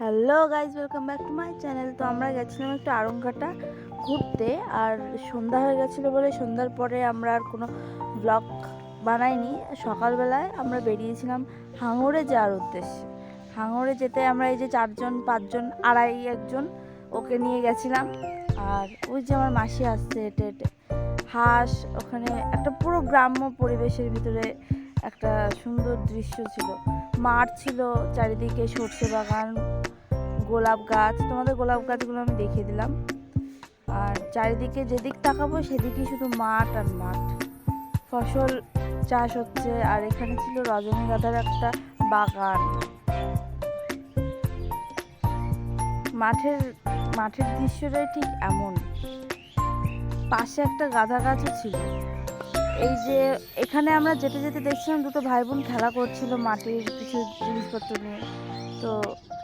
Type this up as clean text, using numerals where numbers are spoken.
Hello guys, welcome back to my channel. তো আমরা গেছিলাম একটু আড়ংঘাটা ঘুরতে, আর সন্ধ্যা হয়ে গেছিলো বলে সন্ধ্যার পরে আমরা আর কোনো ব্লগ বানাইনি। সকালবেলায় আমরা বেরিয়েছিলাম হাঙড়ে যাওয়ার উদ্দেশ্যে। হাঙড়ে যেতে আমরা এই যে 4-5 আড়াই একজন ওকে নিয়ে গেছিলাম। আর ওই যে আমার মাসি আসছে হেঁটে হেঁটে, হাঁস, ওখানে একটা পুরো গ্রাম্য পরিবেশের ভিতরে একটা সুন্দর দৃশ্য ছিল। মাঠ ছিল, চারিদিকে সর্ষে বাগান, গোলাপ গাছ। তোমাদের গোলাপ গাছগুলো আমি দেখিয়ে দিলাম। আর চারিদিকে যেদিক তাকাবো সেদিকেই শুধু মাঠ আর মাঠ, ফসল চাষ হচ্ছে। আর এখানে ছিল রজনীগন্ধার একটা বাগান। মাঠের মাঠের দৃশ্যটাই ঠিক এমন। পাশে একটা গাঁদা গাছও ছিল। এই যে এখানে আমরা যেতে যেতে দেখছিলাম দুটো ভাই বোন খেলা করছিল মাটির কিছু জিনিসপত্র নিয়ে।